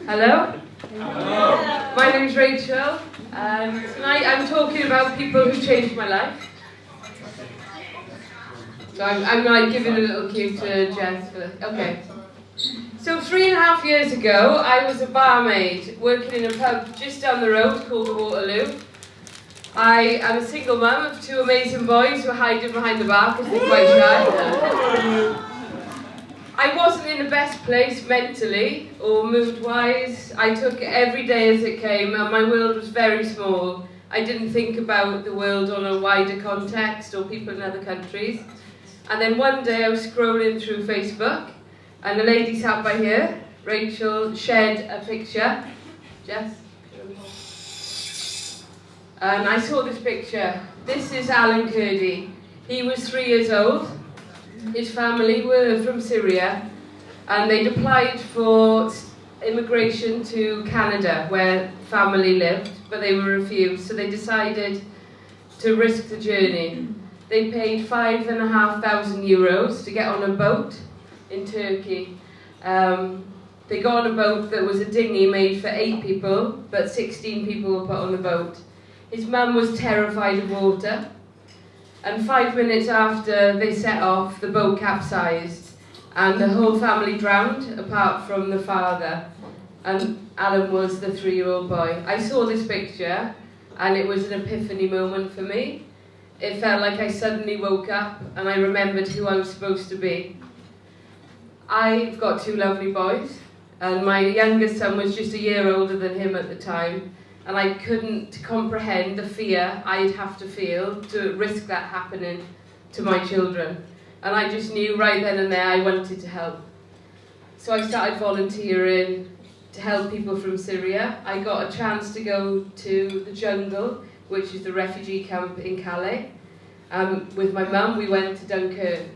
Hello? Hello. My name's Rachel, and tonight I'm talking about people who changed my life. So I'm like giving a little cue to Jess. Okay. So 3.5 years ago, I was a barmaid working in a pub just down the road called the Waterloo. I am a single mum of 2 amazing boys who are hiding behind the bar because they're quite shy. I wasn't in the best place mentally or mood-wise. I took every day as it came, and my world was very small. I didn't think about the world on a wider context or people in other countries. And then one day I was scrolling through Facebook, and a lady sat by here, Rachel, shared a picture. Jess? And I saw this picture. This is Alan Kurdi. He was 3 years old. His family were from Syria, and they'd applied for immigration to Canada, where family lived, but they were refused, so they decided to risk the journey. They paid €5,500 to get on a boat in Turkey. They got on a boat that was a dinghy made for 8 people, but 16 people were put on the boat. His mum was terrified of water. And 5 minutes after they set off, the boat capsized and the whole family drowned, apart from the father. And Alan was the 3-year-old boy. I saw this picture and it was an epiphany moment for me. It felt like I suddenly woke up and I remembered who I was supposed to be. I've got 2 lovely boys, and my youngest son was just a year older than him at the time. And I couldn't comprehend the fear I'd have to feel to risk that happening to my children. And I just knew right then and there I wanted to help. So I started volunteering to help people from Syria. I got a chance to go to the jungle, which is the refugee camp in Calais. With my mum, we went to Dunkirk.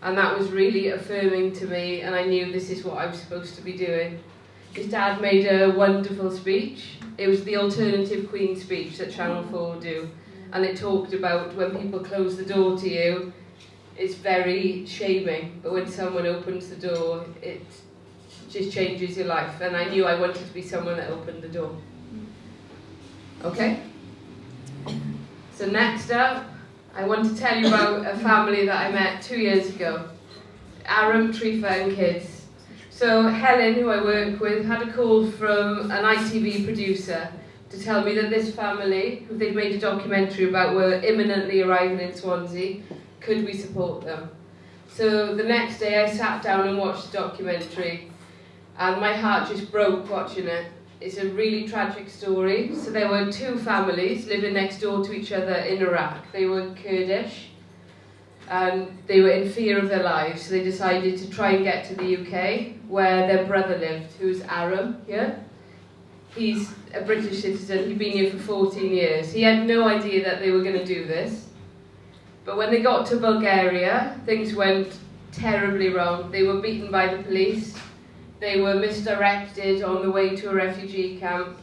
And that was really affirming to me, and I knew this is what I was supposed to be doing. His dad made a wonderful speech. It was the Alternative Queen speech that Channel 4 do. And it talked about when people close the door to you, it's very shaming. But when someone opens the door, it just changes your life. And I knew I wanted to be someone that opened the door. Okay? So next up, I want to tell you about a family that I met 2 years ago. Aram, Trifa and kids. So Helen, who I work with, had a call from an ITV producer to tell me that this family, who they'd made a documentary about, were imminently arriving in Swansea. Could we support them? So the next day I sat down and watched the documentary, and my heart just broke watching it. It's a really tragic story. So there were 2 families living next door to each other in Iraq. They were Kurdish, and they were in fear of their lives, so they decided to try and get to the UK, where their brother lived, who's Aram here. He's a British citizen, he'd been here for 14 years. He had no idea that they were going to do this. But when they got to Bulgaria, things went terribly wrong. They were beaten by the police, they were misdirected on the way to a refugee camp,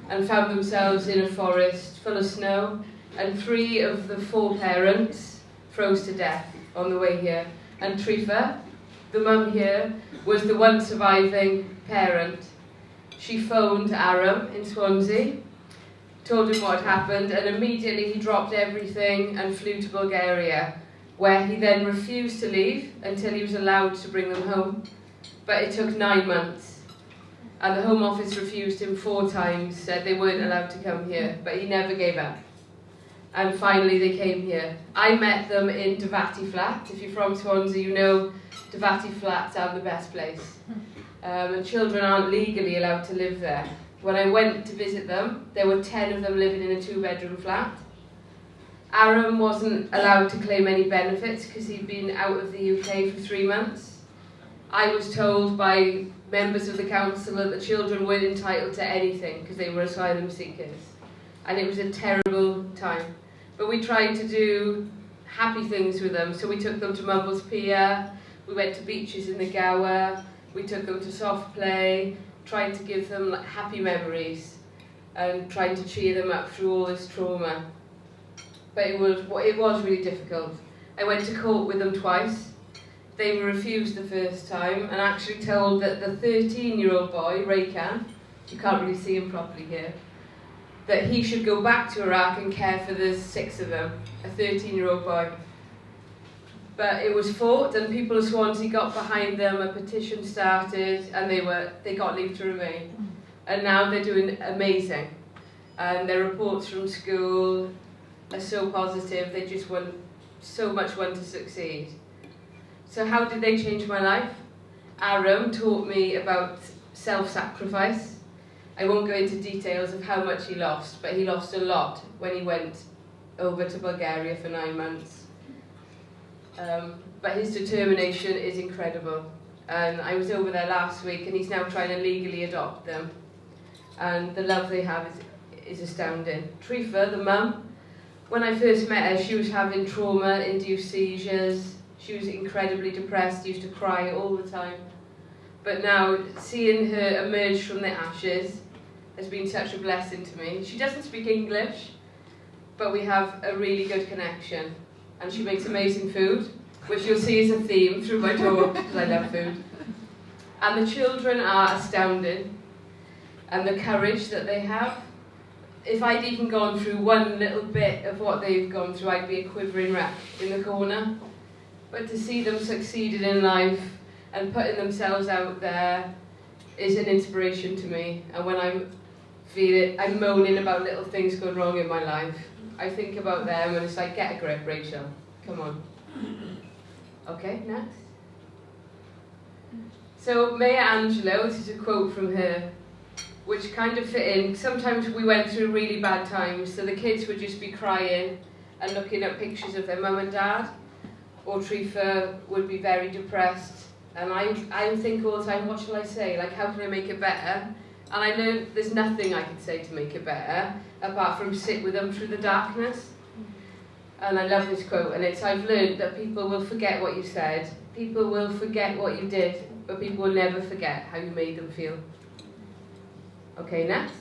and found themselves in a forest full of snow, and 3 of the 4 parents froze to death on the way here. And Trifa, the mum here, was the one surviving parent. She phoned Aram in Swansea, told him what had happened, and immediately he dropped everything and flew to Bulgaria, where he then refused to leave until he was allowed to bring them home. But it took 9 months, and the Home Office refused him 4 times, said they weren't allowed to come here, but he never gave up. And finally they came here. I met them in Davati Flat. If you're from Swansea, you know Davati Flats are the best place. And children aren't legally allowed to live there. When I went to visit them, there were 10 of them living in a 2-bedroom flat. Aram wasn't allowed to claim any benefits because he'd been out of the UK for 3 months. I was told by members of the council that the children weren't entitled to anything because they were asylum seekers. And it was a terrible time. But we tried to do happy things with them. So we took them to Mumbles Pier, we went to beaches in the Gower, we took them to soft play, tried to give them happy memories and trying to cheer them up through all this trauma. But it was really difficult. I went to court with them twice. they were refused the first time and actually told that the 13-year-old boy, Raykan, you can't really see him properly here, that he should go back to Iraq and care for the 6 of them, a 13-year-old boy. But it was fought, and people of Swansea got behind them, a petition started, and they got leave to remain. And now they're doing amazing. And their reports from school are so positive, they just want so much to succeed. So how did they change my life? Aram taught me about self-sacrifice. I won't go into details of how much he lost, but he lost a lot when he went over to Bulgaria for 9 months. But his determination is incredible. And I was over there last week, and he's now trying to legally adopt them. And the love they have is astounding. Trifa, the mum, when I first met her, she was having trauma-induced seizures. She was incredibly depressed, used to cry all the time. But now, seeing her emerge from the ashes has been such a blessing to me. She doesn't speak English, but we have a really good connection. And she makes amazing food, which you'll see is a theme through my talk, because I love food. And the children are astounding, and the courage that they have. If I'd even gone through one little bit of what they've gone through, I'd be a quivering wreck in the corner. But to see them succeeding in life and putting themselves out there is an inspiration to me. And when I'm moaning about little things going wrong in my life, I think about them and it's like, get a grip, Rachel. Come on. Okay, next. So Maya Angelou, this is a quote from her, which kind of fit in. Sometimes we went through really bad times, so the kids would just be crying and looking at pictures of their mum and dad, or Trifa would be very depressed. And I would think all the time, what shall I say? Like, how can I make it better? And I learned there's nothing I can say to make it better, apart from sit with them through the darkness. And I love this quote, and it's, I've learned that people will forget what you said, people will forget what you did, but people will never forget how you made them feel. Okay, next.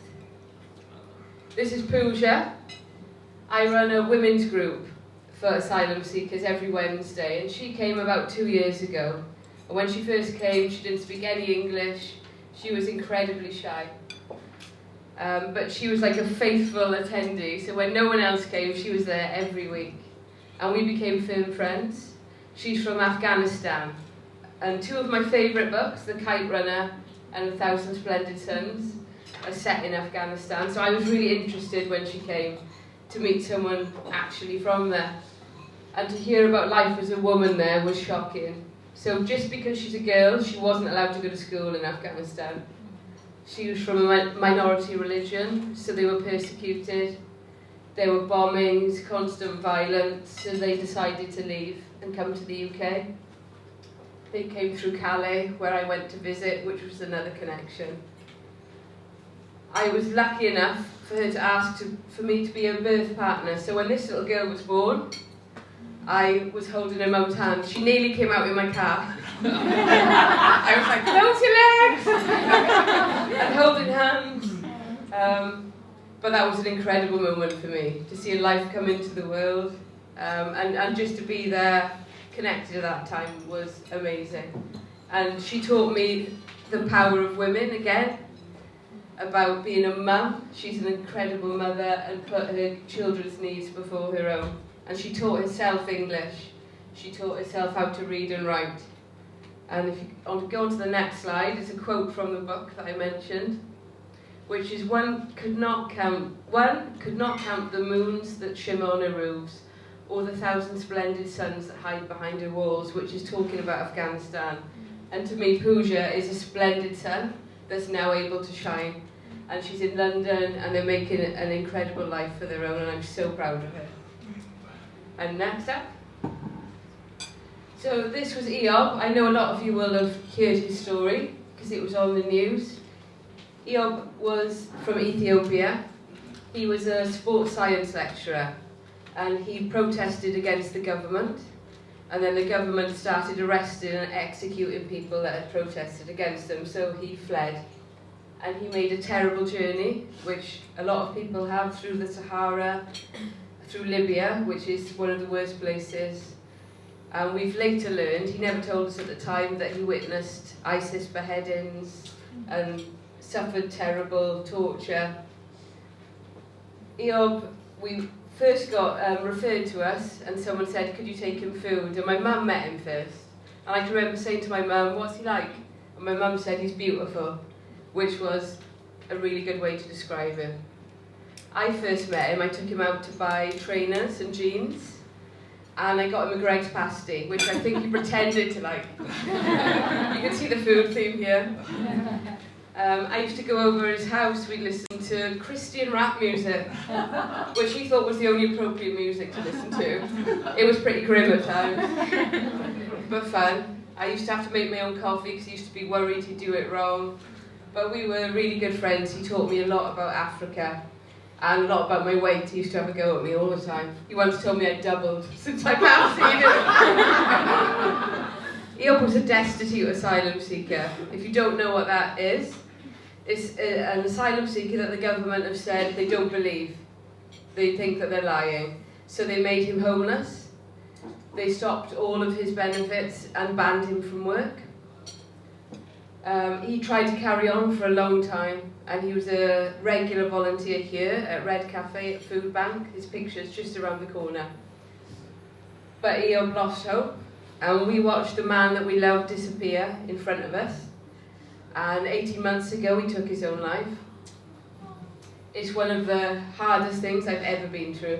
This is Pooja. I run a women's group for asylum seekers every Wednesday, and she came about 2 years ago. And when she first came, she didn't speak any English. She was incredibly shy. But she was like a faithful attendee, so when no one else came, she was there every week. And we became firm friends. She's from Afghanistan. And 2 of my favourite books, The Kite Runner and 1,000 Splendid Suns, are set in Afghanistan. So I was really interested when she came to meet someone actually from there. And to hear about life as a woman there was shocking. So just because she's a girl, she wasn't allowed to go to school in Afghanistan. She was from a minority religion, so they were persecuted. There were bombings, constant violence, so they decided to leave and come to the UK. They came through Calais, where I went to visit, which was another connection. I was lucky enough for her to ask for me to be a birth partner. So when this little girl was born, I was holding her mum's hand. She nearly came out in my car. I was like, close your legs! And holding hands. But that was an incredible moment for me, to see a life come into the world. And just to be there, connected at that time, was amazing. And she taught me the power of women again, about being a mum. She's an incredible mother and put her children's needs before her own. And she taught herself English. She taught herself how to read and write. And if you go on to the next slide, it's a quote from the book that I mentioned, which is, one could not count the moons that shimmer on her roofs, or the 1,000 splendid suns that hide behind her walls, which is talking about Afghanistan. And to me, Pooja is a splendid sun that's now able to shine. And she's in London, and they're making an incredible life for their own, and I'm so proud of her. And next up. So this was Eob. I know a lot of you will have heard his story, because it was on the news. Eob was from Ethiopia. He was a sports science lecturer, and he protested against the government. And then the government started arresting and executing people that had protested against them, so he fled. And he made a terrible journey, which a lot of people have, through the Sahara, through Libya, which is one of the worst places. And we've later learned, he never told us at the time, that he witnessed ISIS beheadings and suffered terrible torture. Eob, we first got referred to us, and someone said, could you take him food? And my mum met him first. And I can remember saying to my mum, what's he like? And my mum said, he's beautiful, which was a really good way to describe him. I first met him, I took him out to buy trainers and jeans, and I got him a Greggs pasty, which I think he pretended to like. You can see the food theme here. I used to go over his house, we'd listen to Christian rap music, which he thought was the only appropriate music to listen to. It was pretty grim at times, but fun. I used to have to make my own coffee because he used to be worried he'd do it wrong. But we were really good friends. He taught me a lot about Africa and a lot about my weight. He used to have a go at me all the time. He once told me I'd doubled since I passed Eob was a destitute asylum seeker. If you don't know what that is, it's an asylum seeker that the government have said they don't believe. They think that they're lying. So they made him homeless. They stopped all of his benefits and banned him from work. He tried to carry on for a long time, and he was a regular volunteer here at Red Cafe at Food Bank. His picture's just around the corner. But Eob lost hope, and we watched the man that we loved disappear in front of us. And 18 months ago, he took his own life. It's one of the hardest things I've ever been through.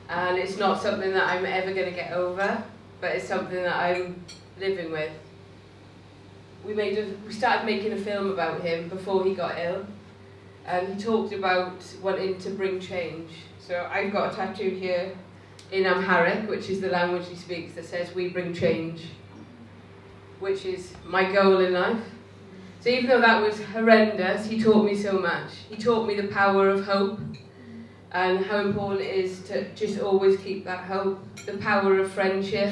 And it's not something that I'm ever going to get over, but it's something that I'm living with. We started making a film about him before he got ill, and he talked about wanting to bring change. So I've got a tattoo here in Amharic, which is the language he speaks, that says "We bring change," which is my goal in life. So even though that was horrendous, he taught me so much. He taught me the power of hope and how important it is to just always keep that hope, the power of friendship.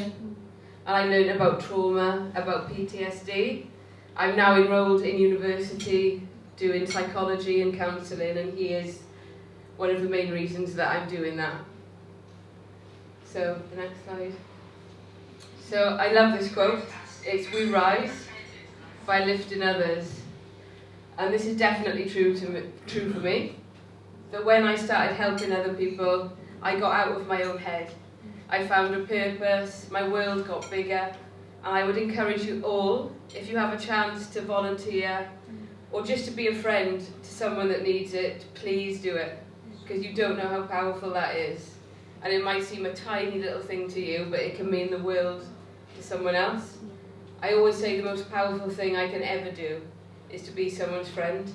And I learned about trauma, about PTSD. I'm now enrolled in university doing psychology and counselling, and he is one of the main reasons that I'm doing that. So, the next slide. So, I love this quote. It's "We rise by lifting others." And this is definitely true for me. That when I started helping other people, I got out of my own head. I found a purpose, my world got bigger. And I would encourage you all, if you have a chance to volunteer or just to be a friend to someone that needs it, please do it, because you don't know how powerful that is. And it might seem a tiny little thing to you, but it can mean the world to someone else. I always say the most powerful thing I can ever do is to be someone's friend.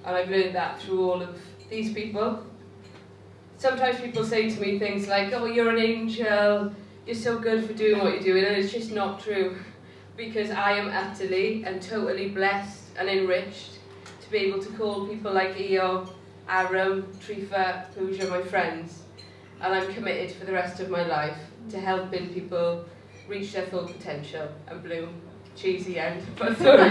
And I've learned that through all of these people. Sometimes people say to me things like, "Oh, you're an angel, you're so good for doing what you're doing," and it's just not true, because I am utterly and totally blessed and enriched to be able to call people like Eob, Aram, Trifa, Pooja my friends, and I'm committed for the rest of my life to helping people reach their full potential and bloom. Cheesy end, but sorry.